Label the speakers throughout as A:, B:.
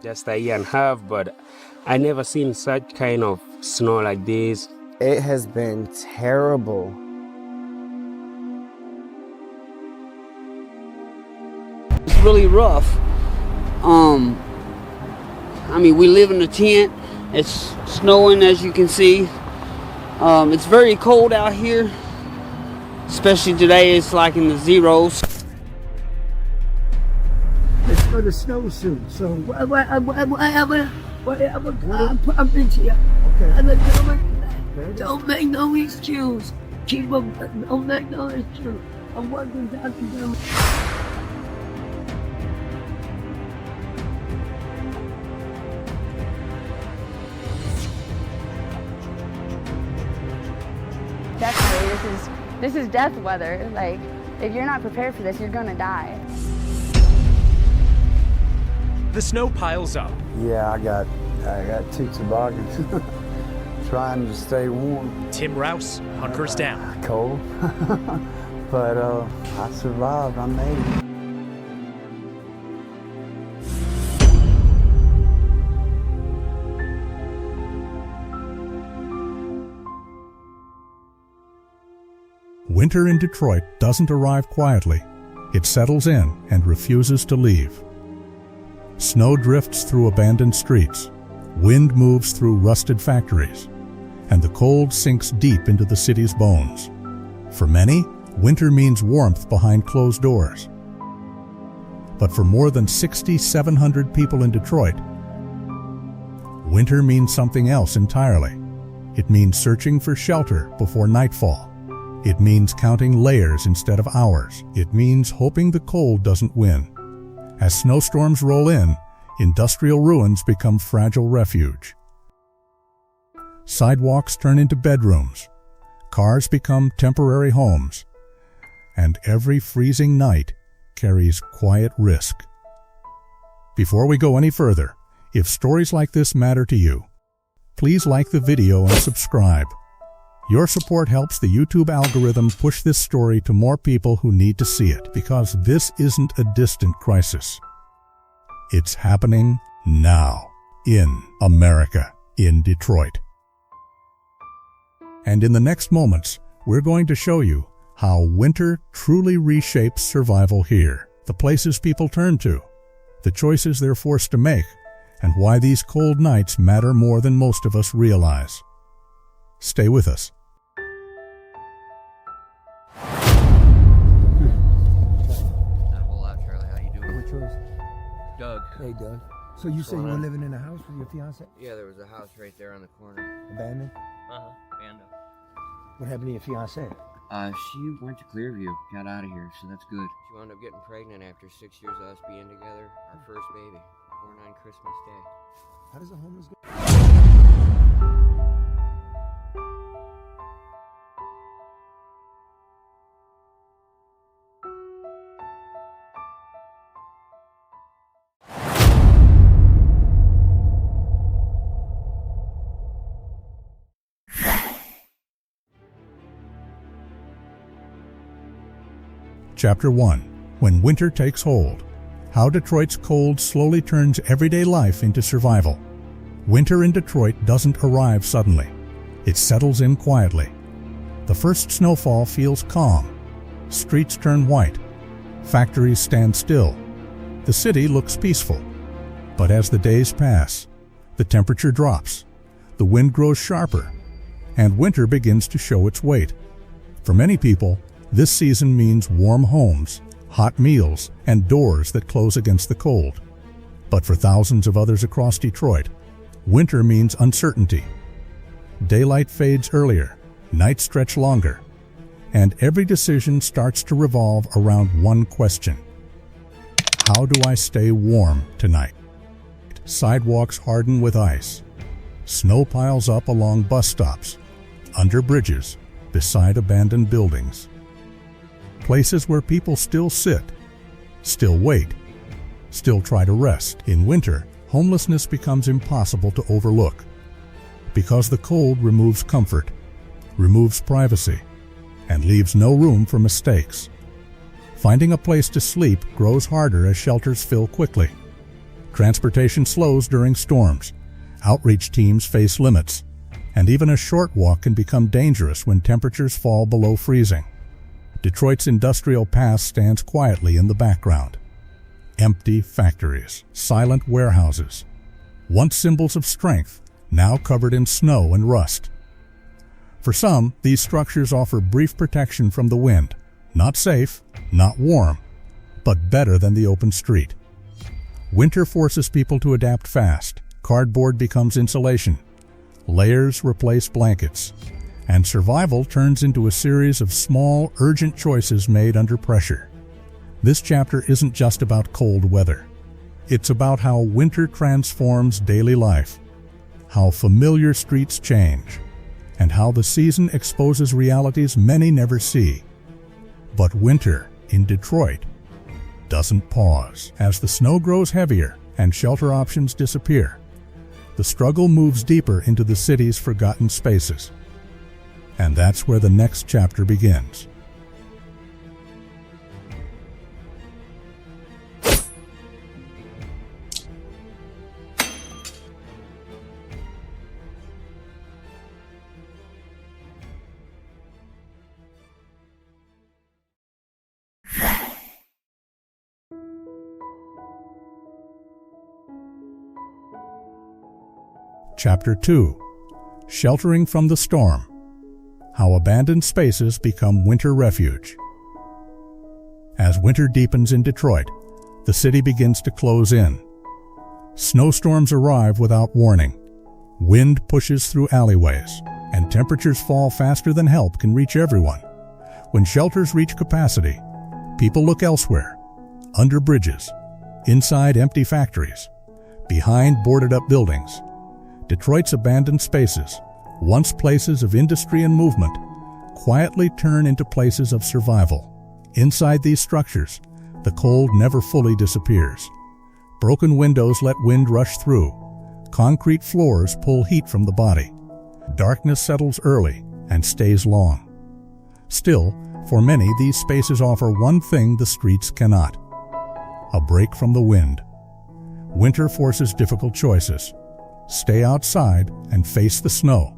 A: just a year and a half, but I never seen such kind of snow like this.
B: It has been terrible.
C: It's really rough. I mean, we live in a tent. It's snowing, as you can see. It's very cold out here, especially today. It's like in the zeros.
D: It's for the snowsuit. So whatever I'm in here. Okay. Don't make no excuse. Keep them. Don't make no excuse. I'm working down to them.
E: Definitely, this is death weather. Like, if you're not prepared for this, you're gonna die.
F: The snow piles up.
B: Yeah, I got 2 toboggans. Trying to stay warm.
F: Tim Rouse hunkers down.
B: Cold. But I survived. I made it.
G: Winter in Detroit doesn't arrive quietly. It settles in and refuses to leave. Snow drifts through abandoned streets. Wind moves through rusted factories. And the cold sinks deep into the city's bones. For many, winter means warmth behind closed doors. But for more than 6,700 people in Detroit, winter means something else entirely. It means searching for shelter before nightfall. It means counting layers instead of hours. It means hoping the cold doesn't win. As snowstorms roll in, industrial ruins become fragile refuge. Sidewalks turn into bedrooms. Cars become temporary homes. And every freezing night carries quiet risk. Before we go any further, if stories like this matter to you, please like the video and subscribe. Your support helps the YouTube algorithm push this story to more people who need to see it, because this isn't a distant crisis. It's happening now, in America, in Detroit. And in the next moments, we're going to show you how winter truly reshapes survival here, the places people turn to, the choices they're forced to make, and why these cold nights matter more than most of us realize. Stay with us.
H: Not a whole lot, Charlie. How you doing?
D: What's yours?
H: Doug.
D: Hey, Doug. So you say you were living in a house with your fiance?
H: Yeah, there was a house right there on the corner.
D: Abandoned?
H: Abandoned.
D: What happened to your fiance?
H: She went to Clearview, got out of here, so that's good. She wound up getting pregnant after 6 years of us being together. Our first baby, born on Christmas Day.
D: How does a homeless go?
G: Chapter 1. When Winter Takes Hold. How Detroit's cold slowly turns everyday life into survival. Winter in Detroit doesn't arrive suddenly. It settles in quietly. The first snowfall feels calm. Streets turn white. Factories stand still. The city looks peaceful. But as the days pass, the temperature drops. The wind grows sharper. And winter begins to show its weight. For many people, this season means warm homes, hot meals, and doors that close against the cold. But for thousands of others across Detroit, winter means uncertainty. Daylight fades earlier, nights stretch longer, and every decision starts to revolve around one question. How do I stay warm tonight? Sidewalks harden with ice. Snow piles up along bus stops, under bridges, beside abandoned buildings. Places where people still sit, still wait, still try to rest. In winter, homelessness becomes impossible to overlook, because the cold removes comfort, removes privacy, and leaves no room for mistakes. Finding a place to sleep grows harder as shelters fill quickly. Transportation slows during storms. Outreach teams face limits. And even a short walk can become dangerous when temperatures fall below freezing. Detroit's industrial past stands quietly in the background. Empty factories, silent warehouses, once symbols of strength, now covered in snow and rust. For some, these structures offer brief protection from the wind. Not safe, not warm, but better than the open street. Winter forces people to adapt fast. Cardboard becomes insulation. Layers replace blankets. And survival turns into a series of small, urgent choices made under pressure. This chapter isn't just about cold weather. It's about how winter transforms daily life, how familiar streets change, and how the season exposes realities many never see. But winter in Detroit doesn't pause. As the snow grows heavier and shelter options disappear, the struggle moves deeper into the city's forgotten spaces. And that's where the next chapter begins. Chapter 2. Sheltering from the Storm. How abandoned spaces become winter refuge. As winter deepens in Detroit, the city begins to close in. Snowstorms arrive without warning. Wind pushes through alleyways, and temperatures fall faster than help can reach everyone. When shelters reach capacity, people look elsewhere, under bridges, inside empty factories, behind boarded-up buildings. Detroit's abandoned spaces, once places of industry and movement, quietly turn into places of survival. Inside these structures, the cold never fully disappears. Broken windows let wind rush through. Concrete floors pull heat from the body. Darkness settles early and stays long. Still, for many, these spaces offer one thing the streets cannot: a break from the wind. Winter forces difficult choices. Stay outside and face the snow,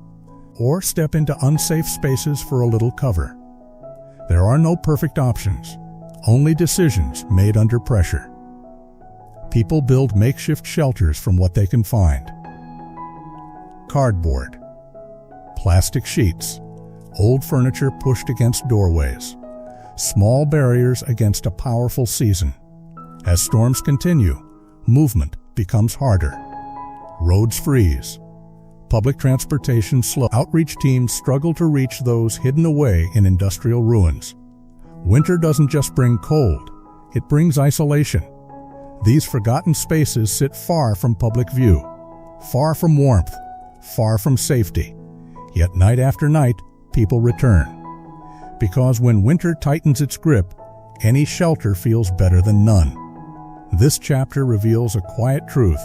G: or step into unsafe spaces for a little cover. There are no perfect options, only decisions made under pressure. People build makeshift shelters from what they can find. Cardboard, plastic sheets, old furniture pushed against doorways, small barriers against a powerful season. As storms continue, movement becomes harder. Roads freeze. Public transportation slows. Outreach teams struggle to reach those hidden away in industrial ruins. Winter doesn't just bring cold, it brings isolation. These forgotten spaces sit far from public view, far from warmth, far from safety. Yet night after night, people return. Because when winter tightens its grip, any shelter feels better than none. This chapter reveals a quiet truth.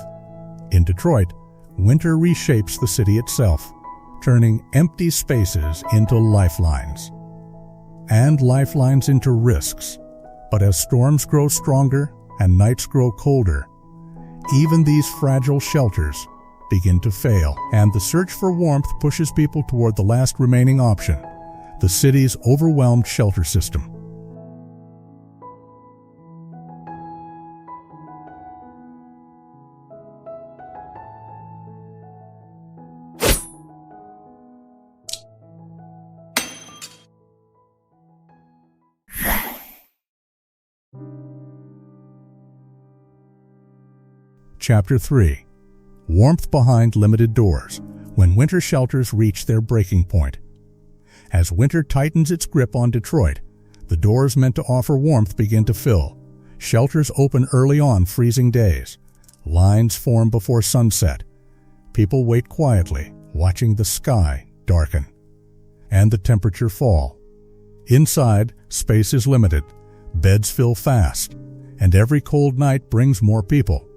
G: In Detroit, winter reshapes the city itself, turning empty spaces into lifelines. And lifelines into risks. But as storms grow stronger and nights grow colder, even these fragile shelters begin to fail. And the search for warmth pushes people toward the last remaining option: the city's overwhelmed shelter system. Chapter 3. Warmth behind limited doors, when winter shelters reach their breaking point. As winter tightens its grip on Detroit, the doors meant to offer warmth begin to fill. Shelters open early on freezing days. Lines form before sunset. People wait quietly, watching the sky darken and the temperature fall. Inside, space is limited. Beds fill fast, and every cold night brings more people.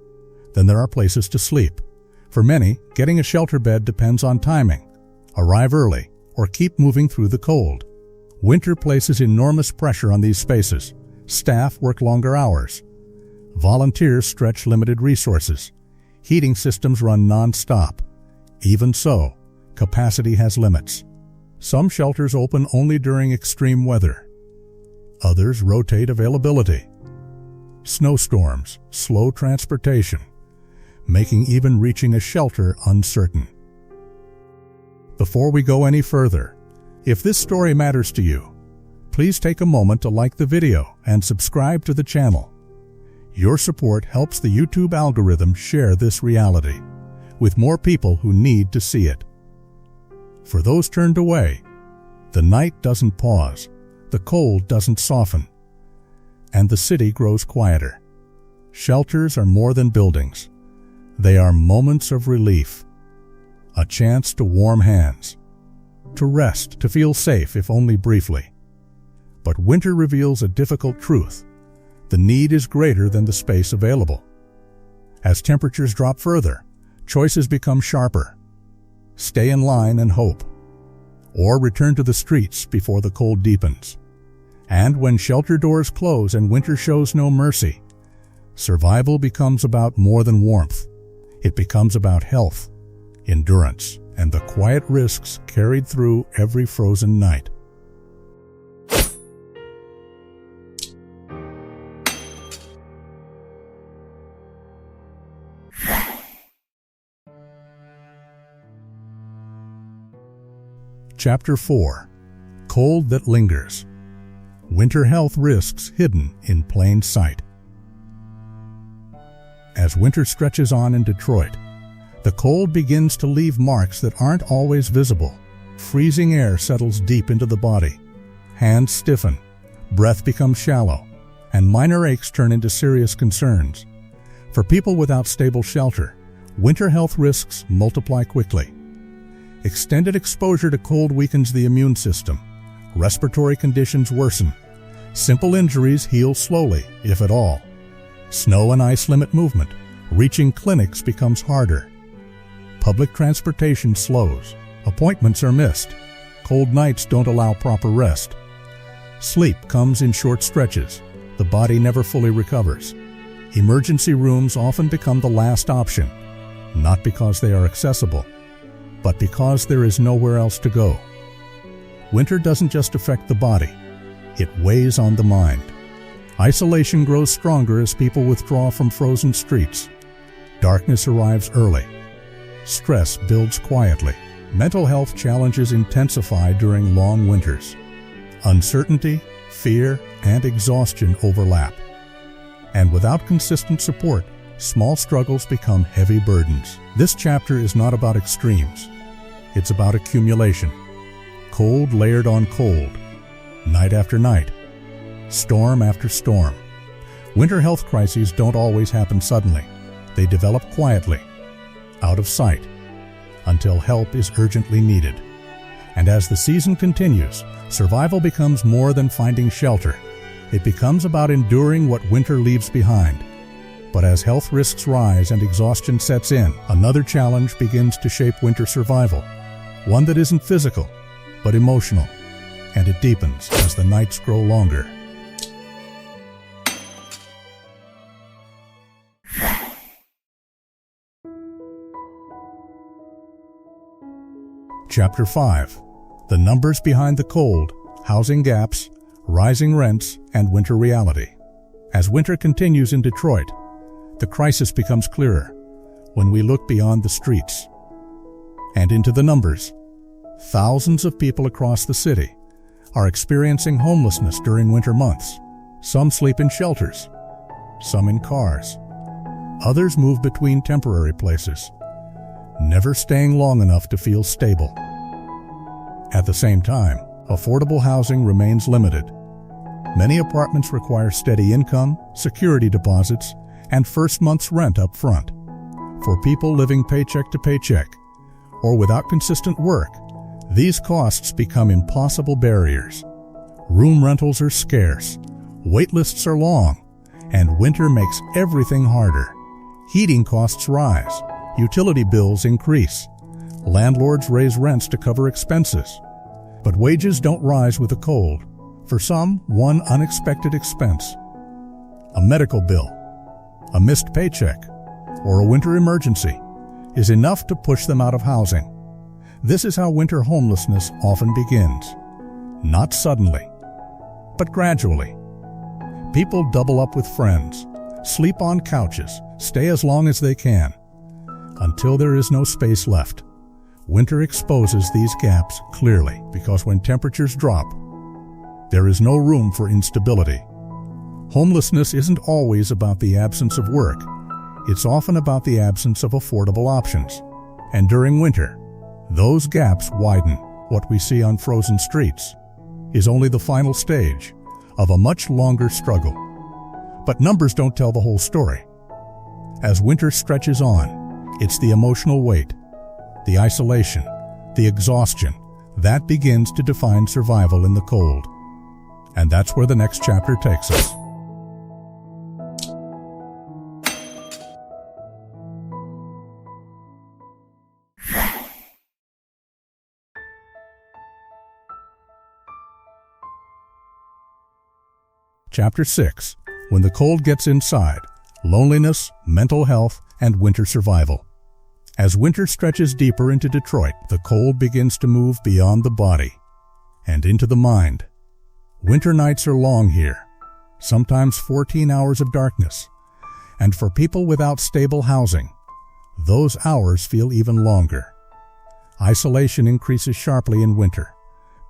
G: Then there are places to sleep. For many, getting a shelter bed depends on timing. Arrive early, or keep moving through the cold. Winter places enormous pressure on these spaces. Staff work longer hours. Volunteers stretch limited resources. Heating systems run non-stop. Even so, capacity has limits. Some shelters open only during extreme weather. Others rotate availability. Snowstorms slow transportation, making even reaching a shelter uncertain. Before we go any further, if this story matters to you, please take a moment to like the video and subscribe to the channel. Your support helps the YouTube algorithm share this reality with more people who need to see it. For those turned away, the night doesn't pause, the cold doesn't soften, and the city grows quieter. Shelters are more than buildings. They are moments of relief, a chance to warm hands, to rest, to feel safe if only briefly. But winter reveals a difficult truth. The need is greater than the space available. As temperatures drop further, choices become sharper. Stay in line and hope, or return to the streets before the cold deepens. And when shelter doors close and winter shows no mercy, survival becomes about more than warmth. It becomes about health, endurance, and the quiet risks carried through every frozen night. Chapter 4. Cold that Lingers. Winter health risks hidden in plain sight. As winter stretches on in Detroit, the cold begins to leave marks that aren't always visible. Freezing air settles deep into the body. Hands stiffen, breath becomes shallow, and minor aches turn into serious concerns. For people without stable shelter, winter health risks multiply quickly. Extended exposure to cold weakens the immune system. Respiratory conditions worsen. Simple injuries heal slowly, if at all. Snow and ice limit movement. Reaching clinics becomes harder. Public transportation slows. Appointments are missed. Cold nights don't allow proper rest. Sleep comes in short stretches. The body never fully recovers. Emergency rooms often become the last option, not because they are accessible, but because there is nowhere else to go. Winter doesn't just affect the body, it weighs on the mind. Isolation grows stronger as people withdraw from frozen streets. Darkness arrives early. Stress builds quietly. Mental health challenges intensify during long winters. Uncertainty, fear, and exhaustion overlap. And without consistent support, small struggles become heavy burdens. This chapter is not about extremes. It's about accumulation. Cold layered on cold. Night after night. Storm after storm. Winter health crises don't always happen suddenly. They develop quietly, out of sight, until help is urgently needed. And as the season continues, survival becomes more than finding shelter. It becomes about enduring what winter leaves behind. But as health risks rise and exhaustion sets in, another challenge begins to shape winter survival. One that isn't physical, but emotional. And it deepens as the nights grow longer. Chapter 5. The numbers behind the cold, housing gaps, rising rents, and winter reality. As winter continues in Detroit, the crisis becomes clearer when we look beyond the streets and into the numbers. Thousands of people across the city are experiencing homelessness during winter months. Some sleep in shelters, some in cars. Others move between temporary places, never staying long enough to feel stable. At the same time, affordable housing remains limited. Many apartments require steady income, security deposits, and first month's rent up front. For people living paycheck to paycheck, or without consistent work, these costs become impossible barriers. Room rentals are scarce, wait lists are long, and winter makes everything harder. Heating costs rise, utility bills increase, landlords raise rents to cover expenses. But wages don't rise with the cold. For some, one unexpected expense: a medical bill, A missed paycheck or a winter emergency is enough to push them out of housing. This is how winter homelessness often begins. Not suddenly, but gradually. People double up with friends, sleep on couches, stay as long as they can, until there is no space left. Winter exposes these gaps clearly because when temperatures drop, there is no room for instability. Homelessness isn't always about the absence of work. It's often about the absence of affordable options. And during winter, those gaps widen. What we see on frozen streets is only the final stage of a much longer struggle. But numbers don't tell the whole story. As winter stretches on, it's the emotional weight, the isolation, the exhaustion that begins to define survival in the cold. And that's where the next chapter takes us. Chapter 6. When the cold gets inside, loneliness, mental health, and winter survival. As winter stretches deeper into Detroit, the cold begins to move beyond the body and into the mind. Winter nights are long here, sometimes 14 hours of darkness, and for people without stable housing, those hours feel even longer. Isolation increases sharply in winter.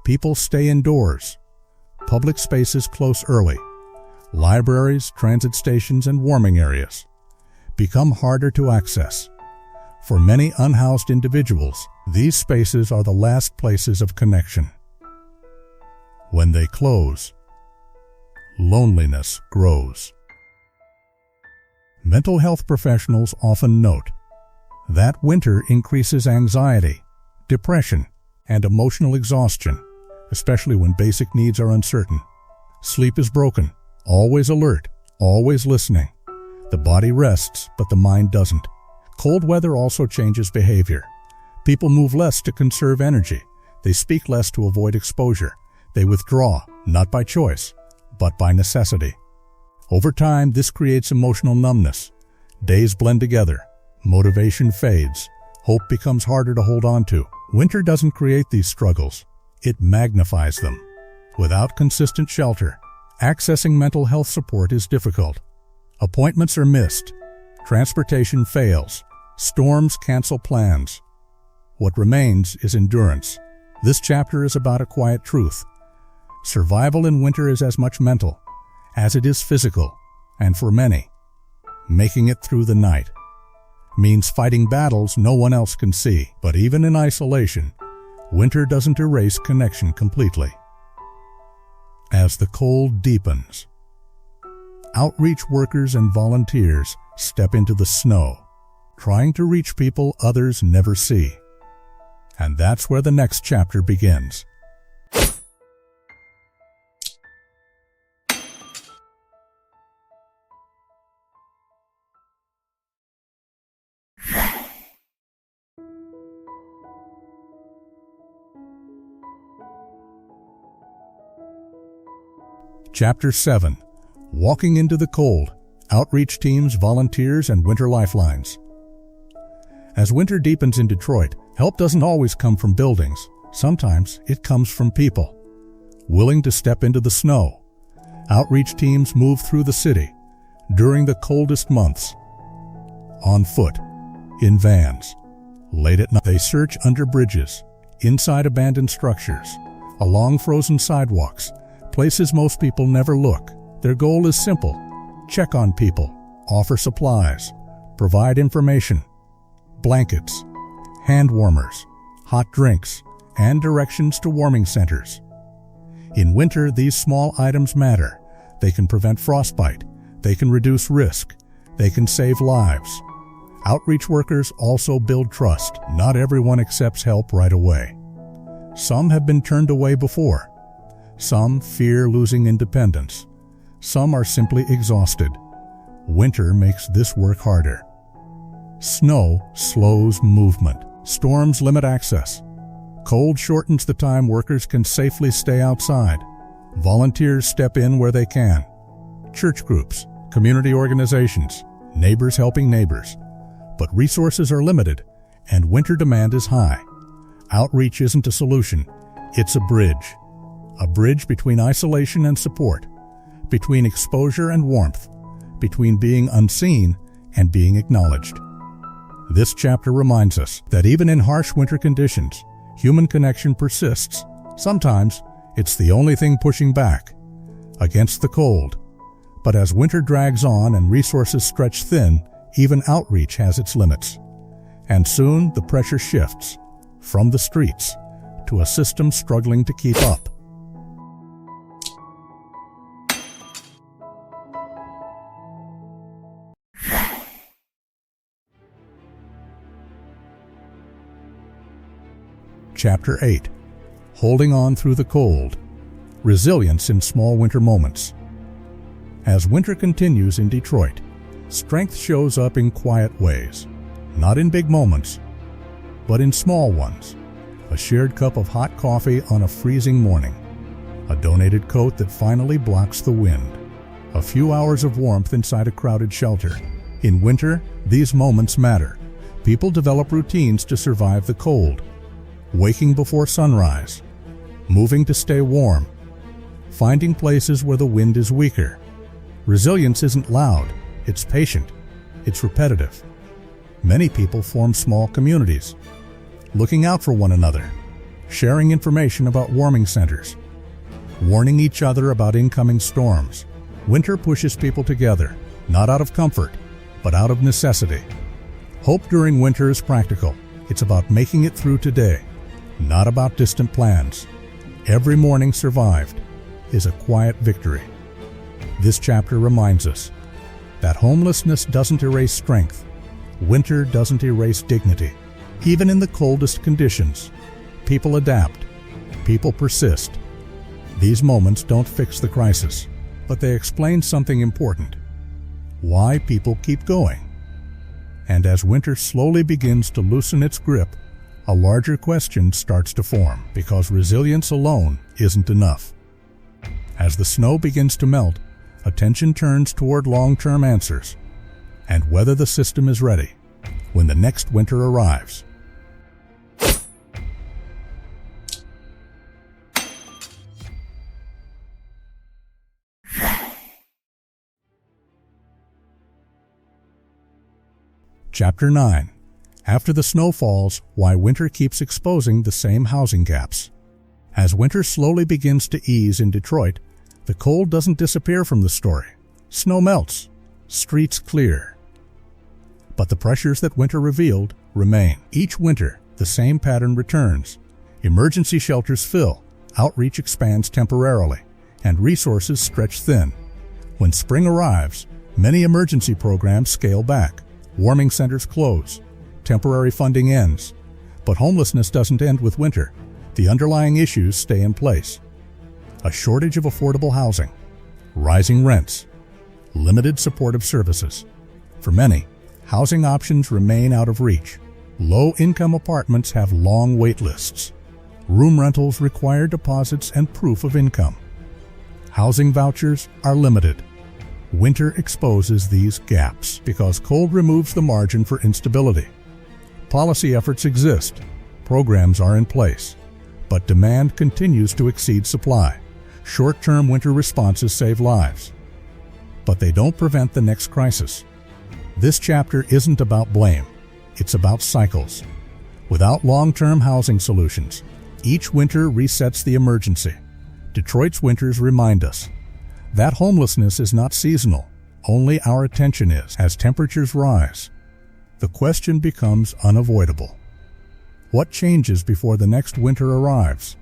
G: People stay indoors. Public spaces close early. Libraries, transit stations, and warming areas become harder to access. For many unhoused individuals, these spaces are the last places of connection. When they close, loneliness grows. Mental health professionals often note that winter increases anxiety, depression, and emotional exhaustion, especially when basic needs are uncertain. Sleep is broken. Always alert, always listening. The body rests, but the mind doesn't. Cold weather also changes behavior. People move less to conserve energy. They speak less to avoid exposure. They withdraw, not by choice, but by necessity. Over time, this creates emotional numbness. Days blend together. Motivation fades. Hope becomes harder to hold on to. Winter doesn't create these struggles. It magnifies them. Without consistent shelter, accessing mental health support is difficult. Appointments are missed. Transportation fails. Storms cancel plans. What remains is endurance. This chapter is about a quiet truth. Survival in winter is as much mental as it is physical, and for many, making it through the night means fighting battles no one else can see. But even in isolation, winter doesn't erase connection completely. As the cold deepens, outreach workers and volunteers step into the snow, trying to reach people others never see. And that's where the next chapter begins. Chapter 7. Walking into the Cold. Outreach teams, volunteers, and winter lifelines. As winter deepens in Detroit, help doesn't always come from buildings. Sometimes it comes from people willing to step into the snow. Outreach teams move through the city during the coldest months. On foot, in vans, late at night. They search under bridges, inside abandoned structures, along frozen sidewalks, places most people never look. Their goal is simple: check on people, offer supplies, provide information, blankets, hand warmers, hot drinks, and directions to warming centers. In winter, these small items matter. They can prevent frostbite, they can reduce risk, they can save lives. Outreach workers also build trust. Not everyone accepts help right away. Some have been turned away before. Some fear losing independence. Some are simply exhausted. Winter makes this work harder. Snow slows movement. Storms limit access. Cold shortens the time workers can safely stay outside. Volunteers step in where they can. Church groups, community organizations, neighbors helping neighbors. But resources are limited, and winter demand is high. Outreach isn't a solution, it's a bridge. A bridge between isolation and support, between exposure and warmth, between being unseen and being acknowledged. This chapter reminds us that even in harsh winter conditions, human connection persists. Sometimes it's the only thing pushing back against the cold. But as winter drags on and resources stretch thin, even outreach has its limits. And soon the pressure shifts from the streets to a system struggling to keep up. Chapter 8. Holding on through the cold. Resilience in small winter moments. As winter continues in Detroit, strength shows up in quiet ways. Not in big moments, but in small ones. A shared cup of hot coffee on a freezing morning. A donated coat that finally blocks the wind. A few hours of warmth inside a crowded shelter. In winter, these moments matter. People develop routines to survive the cold. Waking before sunrise. Moving to stay warm. Finding places where the wind is weaker. Resilience isn't loud, it's patient, it's repetitive. Many people form small communities, looking out for one another, sharing information about warming centers, warning each other about incoming storms. Winter pushes people together, not out of comfort, but out of necessity. Hope during winter is practical. It's about making it through today, not about distant plans. Every morning survived is a quiet victory. This chapter reminds us that homelessness doesn't erase strength. Winter doesn't erase dignity. Even in the coldest conditions, people adapt. People persist. These moments don't fix the crisis, but they explain something important. Why people keep going. And as winter slowly begins to loosen its grip, a larger question starts to form, because resilience alone isn't enough. As the snow begins to melt, attention turns toward long-term answers and whether the system is ready when the next winter arrives. Chapter 9. After the snow falls, why winter keeps exposing the same housing gaps. As winter slowly begins to ease in Detroit, the cold doesn't disappear from the story. Snow melts, streets clear. But the pressures that winter revealed remain. Each winter, the same pattern returns. Emergency shelters fill, outreach expands temporarily, and resources stretch thin. When spring arrives, many emergency programs scale back. Warming centers close. Temporary funding ends. But homelessness doesn't end with winter. The underlying issues stay in place. A shortage of affordable housing, rising rents, limited supportive services. For many, housing options remain out of reach. Low-income apartments have long wait lists. Room rentals require deposits and proof of income. Housing vouchers are limited. Winter exposes these gaps because cold removes the margin for instability. Policy efforts exist, programs are in place, but demand continues to exceed supply. Short-term winter responses save lives, but they don't prevent the next crisis. This chapter isn't about blame, it's about cycles. Without long-term housing solutions, each winter resets the emergency. Detroit's winters remind us that homelessness is not seasonal, only our attention is. As temperatures rise, the question becomes unavoidable. What changes before the next winter arrives?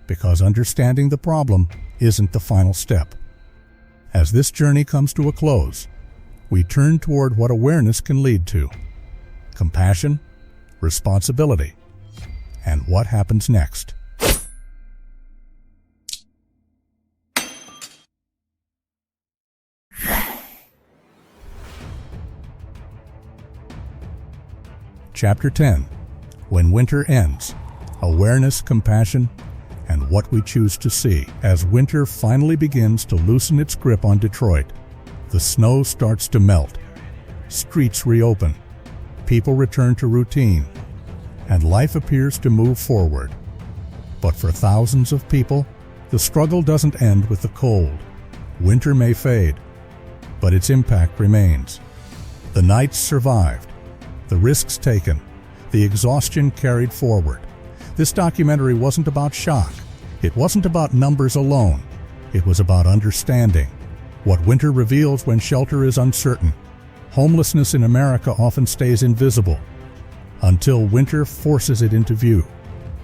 G: Because understanding the problem isn't the final step. As this journey comes to a close, we turn toward what awareness can lead to: compassion, responsibility, and what happens next. Chapter 10. When winter ends, awareness, compassion, and what we choose to see. As winter finally begins to loosen its grip on Detroit, the snow starts to melt. streets reopen, people return to routine, and life appears to move forward. But for thousands of people, the struggle doesn't end with the cold. Winter may fade, but its impact remains. The nights survived, the risks taken, the exhaustion carried forward. This documentary wasn't about shock. It wasn't about numbers alone. It was about understanding. What winter reveals when shelter is uncertain. Homelessness in America often stays invisible until winter forces it into view.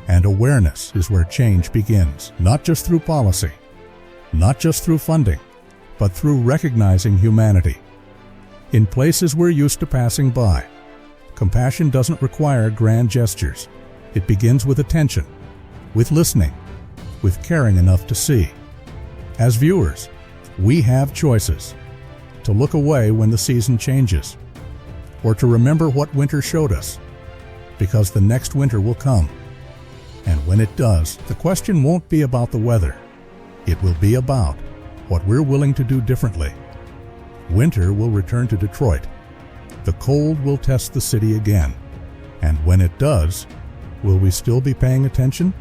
G: And awareness is where change begins, not just through policy, not just through funding, but through recognizing humanity. In places we're used to passing by, compassion doesn't require grand gestures. It begins with attention, with listening, with caring enough to see. As viewers, we have choices: to look away when the season changes, or to remember what winter showed us, because the next winter will come. And when it does, the question won't be about the weather. It will be about what we're willing to do differently. Winter will return to Detroit. The cold will test the city again. And when it does, will we still be paying attention?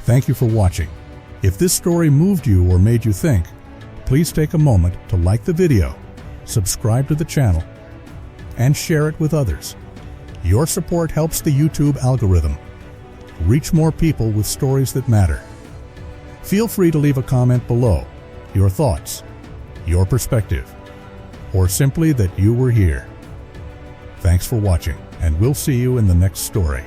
G: Thank you for watching. If this story moved you or made you think, please take a moment to like the video, subscribe to the channel, and share it with others. Your support helps the YouTube algorithm reach more people with stories that matter. Feel free to leave a comment below, your thoughts, your perspective, or simply that you were here. Thanks for watching, and we'll see you in the next story.